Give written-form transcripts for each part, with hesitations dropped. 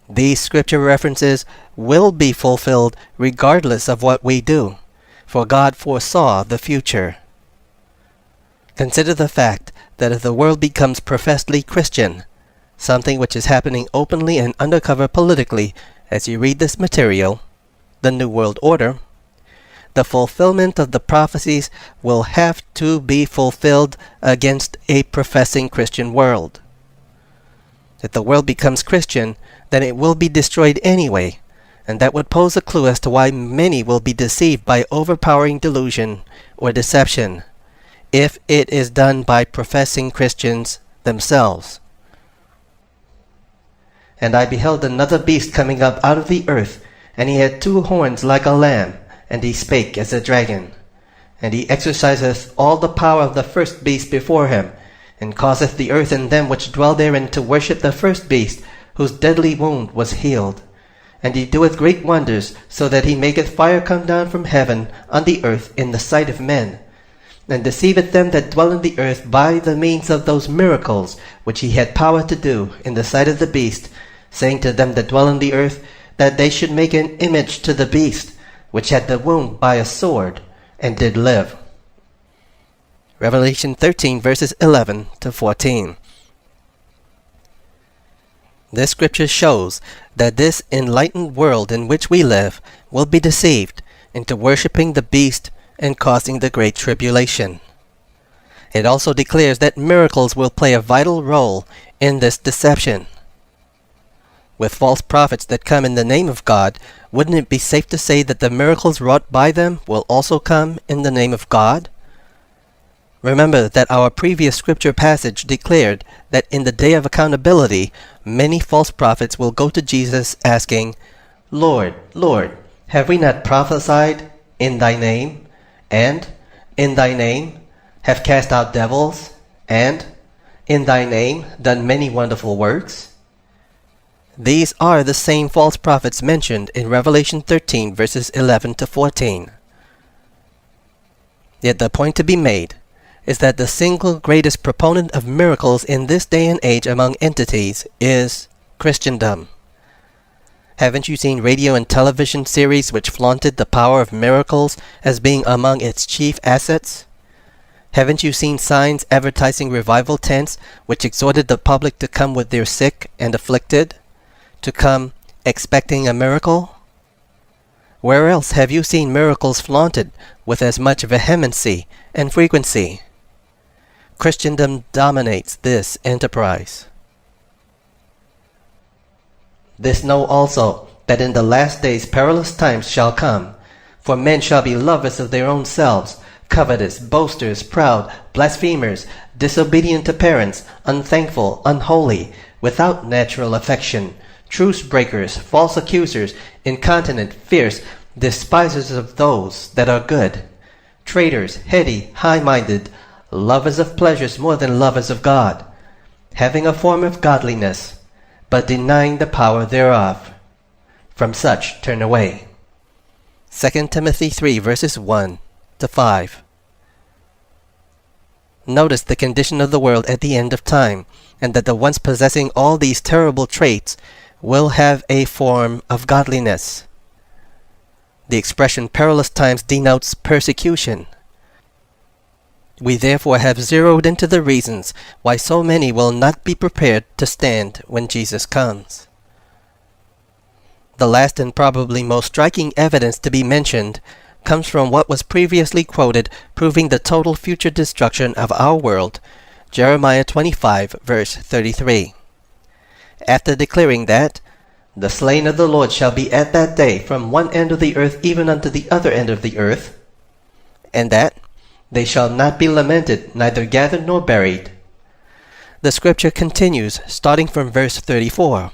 These scripture references will be fulfilled regardless of what we do, for God foresaw the future. Consider the fact that if the world becomes professedly Christian, something which is happening openly and undercover politically as you read this material, the New World Order, the fulfillment of the prophecies will have to be fulfilled against a professing Christian world. If the world becomes Christian, then it will be destroyed anyway, and that would pose a clue as to why many will be deceived by overpowering delusion or deception, if it is done by professing Christians themselves. And I beheld another beast coming up out of the earth, and he had 2 horns like a lamb, and he spake as a dragon. And he exerciseth all the power of the first beast before him, and causeth the earth and them which dwell therein to worship the first beast, whose deadly wound was healed. And he doeth great wonders, so that he maketh fire come down from heaven on the earth in the sight of men, and deceiveth them that dwell in the earth by the means of those miracles which he had power to do in the sight of the beast, saying to them that dwell in the earth, that they should make an image to the beast, which had the wound by a sword, and did live. Revelation 13, verses 11 to 14. This scripture shows that this enlightened world in which we live will be deceived into worshipping the beast and causing the great tribulation. It also declares that miracles will play a vital role in this deception. With false prophets that come in the name of God, wouldn't it be safe to say that the miracles wrought by them will also come in the name of God? Remember that our previous scripture passage declared that in the day of accountability, many false prophets will go to Jesus asking, Lord, Lord, have we not prophesied in thy name, and in thy name have cast out devils, and in thy name done many wonderful works? These are the same false prophets mentioned in Revelation 13, verses 11 to 14. Yet the point to be made is that the single greatest proponent of miracles in this day and age among entities is Christendom. Haven't you seen radio and television series which flaunted the power of miracles as being among its chief assets? Haven't you seen signs advertising revival tents which exhorted the public to come with their sick and afflicted, to come expecting a miracle? Where else have you seen miracles flaunted with as much vehemency and frequency? Christendom dominates this enterprise. This know also, that in the last days perilous times shall come. For men shall be lovers of their own selves, covetous, boasters, proud, blasphemers, disobedient to parents, unthankful, unholy, without natural affection, truce breakers, false accusers, incontinent, fierce, despisers of those that are good, traitors, heady, high-minded, lovers of pleasures more than lovers of God, having a form of godliness, but denying the power thereof. From such turn away. 2 Timothy 3, verses 1 to 5. Notice the condition of the world at the end of time, and that the ones possessing all these terrible traits will have a form of godliness. The expression perilous times denotes persecution. We therefore have zeroed into the reasons why so many will not be prepared to stand when Jesus comes. The last and probably most striking evidence to be mentioned comes from what was previously quoted proving the total future destruction of our world, Jeremiah 25, verse 33. After declaring that, the slain of the Lord shall be at that day from one end of the earth even unto the other end of the earth, and that they shall not be lamented, neither gathered nor buried. The scripture continues, starting from verse 34.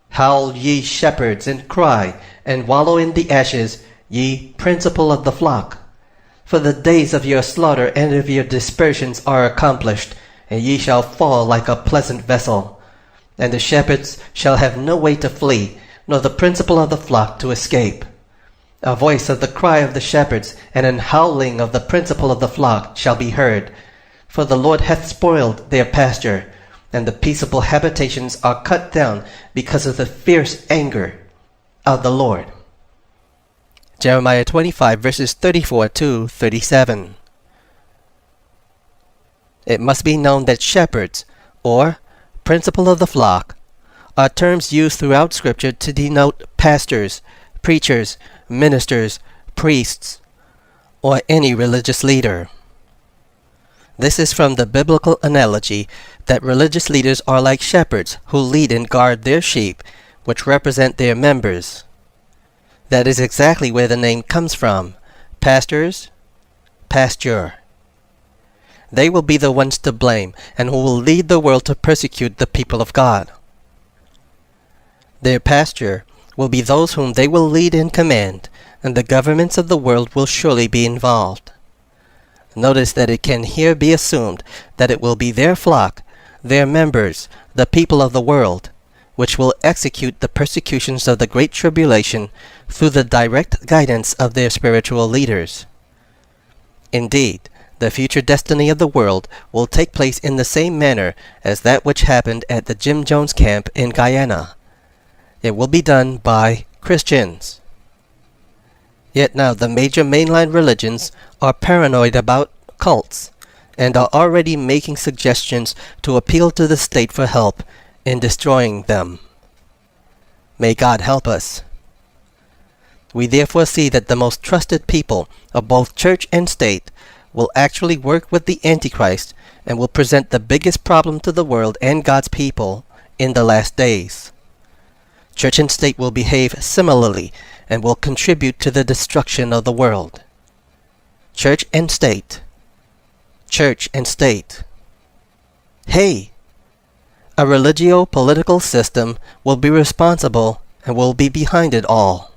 Howl ye shepherds, and cry, and wallow in the ashes, ye principal of the flock. For the days of your slaughter and of your dispersions are accomplished, and ye shall fall like a pleasant vessel. And the shepherds shall have no way to flee, nor the principal of the flock to escape. A voice of the cry of the shepherds, and an howling of the principal of the flock shall be heard. For the Lord hath spoiled their pasture, and the peaceable habitations are cut down because of the fierce anger of the Lord. Jeremiah 25 verses 34 to 37. It must be known that shepherds, or principal of the flock, are terms used throughout Scripture to denote pastors, preachers, ministers, priests, or any religious leader. This is from the biblical analogy that religious leaders are like shepherds who lead and guard their sheep, which represent their members. That is exactly where the name comes from. Pastors, pasture. They will be the ones to blame and who will lead the world to persecute the people of God. Their pasture will be those whom they will lead and command, and the governments of the world will surely be involved. Notice that it can here be assumed that it will be their flock, their members, the people of the world, which will execute the persecutions of the Great Tribulation through the direct guidance of their spiritual leaders. Indeed, the future destiny of the world will take place in the same manner as that which happened at the Jim Jones camp in Guyana. It will be done by Christians. Yet now the major mainline religions are paranoid about cults and are already making suggestions to appeal to the state for help in destroying them. May God help us. We therefore see that the most trusted people of both church and state will actually work with the Antichrist and will present the biggest problem to the world and God's people in the last days. Church and state will behave similarly and will contribute to the destruction of the world. Church and state. Church and state. Hey! A religio-political system will be responsible and will be behind it all.